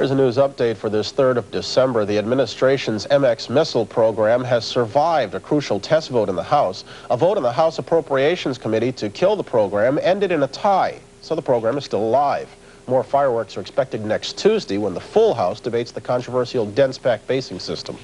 Here's a news update for this 3rd of December. The administration's MX missile program has survived a crucial test vote in the House. A vote in the House Appropriations Committee to kill the program ended in a tie, so the program is still alive. More fireworks are expected next Tuesday when the full House debates the controversial dense pack basing system.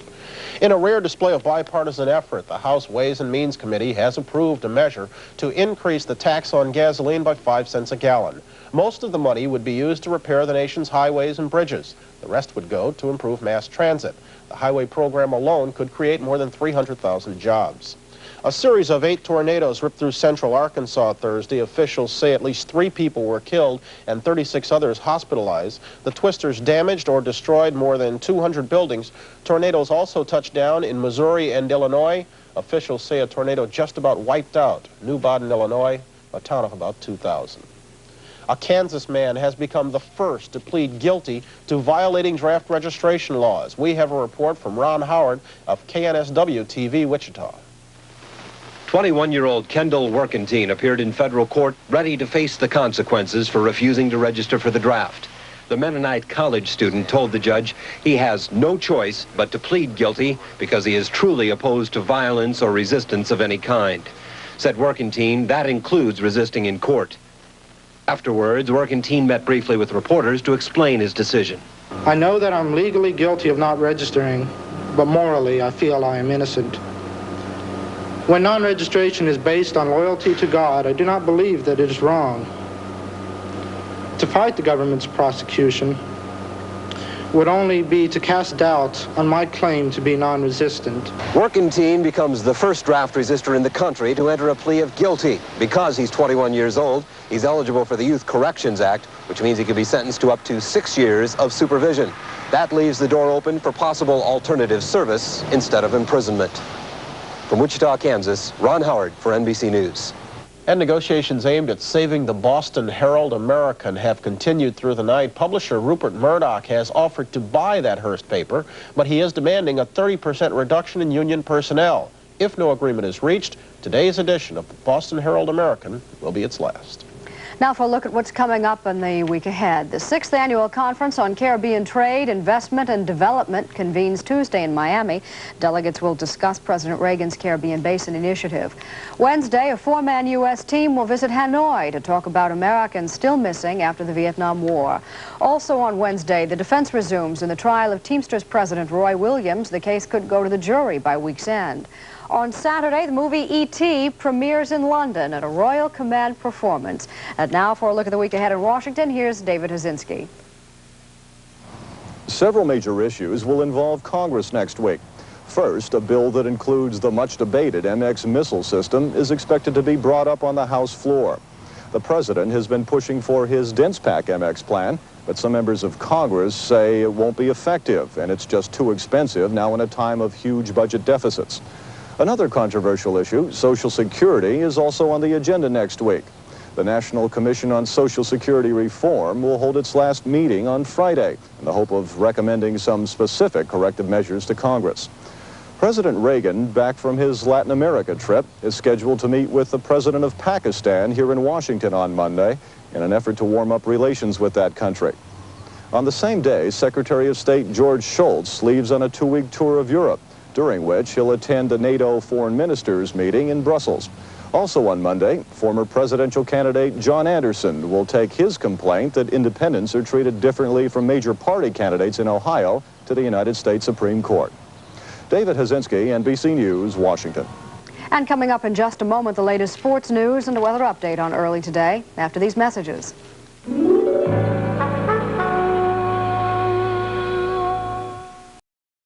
In a rare display of bipartisan effort, the House Ways and Means Committee has approved a measure to increase the tax on gasoline by 5 cents a gallon. Most of the money would be used to repair the nation's highways and bridges. The rest would go to improve mass transit. The highway program alone could create more than 300,000 jobs. A series of 8 tornadoes ripped through central Arkansas Thursday. Officials say at least 3 people were killed and 36 others hospitalized. The twisters damaged or destroyed more than 200 buildings. Tornadoes also touched down in Missouri and Illinois. Officials say a tornado just about wiped out New Baden, Illinois, a town of about 2,000. A Kansas man has become the first to plead guilty to violating draft registration laws. We have a report from Ron Howard of KNSW-TV Wichita. 21-year-old Kendall Workentine appeared in federal court ready to face the consequences for refusing to register for the draft. The Mennonite college student told the judge he has no choice but to plead guilty because he is truly opposed to violence or resistance of any kind. Said Workentine that includes resisting in court. Afterwards, Workentine met briefly with reporters to explain his decision. I know that I'm legally guilty of not registering, but morally I feel I am innocent. When non-registration is based on loyalty to God, I do not believe that it is wrong. To fight the government's prosecution would only be to cast doubt on my claim to be non-resistant. Workentine becomes the first draft resister in the country to enter a plea of guilty. Because he's 21 years old, he's eligible for the Youth Corrections Act, which means he could be sentenced to up to 6 years of supervision. That leaves the door open for possible alternative service instead of imprisonment. From Wichita, Kansas, Ron Howard for NBC News. And negotiations aimed at saving the Boston Herald-American have continued through the night. Publisher Rupert Murdoch has offered to buy that Hearst paper, but he is demanding a 30% reduction in union personnel. If no agreement is reached, today's edition of the Boston Herald-American will be its last. Now for a look at what's coming up in the week ahead. The 6th Annual Conference on Caribbean Trade, Investment, and Development convenes Tuesday in Miami. Delegates will discuss President Reagan's Caribbean Basin Initiative. Wednesday, a 4-man U.S. team will visit Hanoi to talk about Americans still missing after the Vietnam War. Also on Wednesday, the defense resumes in the trial of Teamsters President Roy Williams. The case could go to the jury by week's end. On Saturday, the movie E.T. premieres in London at a Royal Command performance. And now for a look at the week ahead in Washington, here's David Hazinski. Several major issues will involve Congress next week. First, a bill that includes the much-debated MX missile system is expected to be brought up on the House floor. The president has been pushing for his dense pack MX plan, but some members of Congress say it won't be effective, and it's just too expensive now in a time of huge budget deficits. Another controversial issue, Social Security, is also on the agenda next week. The National Commission on Social Security Reform will hold its last meeting on Friday in the hope of recommending some specific corrective measures to Congress. President Reagan, back from his Latin America trip, is scheduled to meet with the president of Pakistan here in Washington on Monday in an effort to warm up relations with that country. On the same day, Secretary of State George Shultz leaves on a 2-week tour of Europe, during which he'll attend a NATO foreign ministers meeting in Brussels. Also on Monday, former presidential candidate John Anderson will take his complaint that independents are treated differently from major party candidates in Ohio to the United States Supreme Court. David Hazinski, NBC News, Washington. And coming up in just a moment, the latest sports news and a weather update on Early Today after these messages.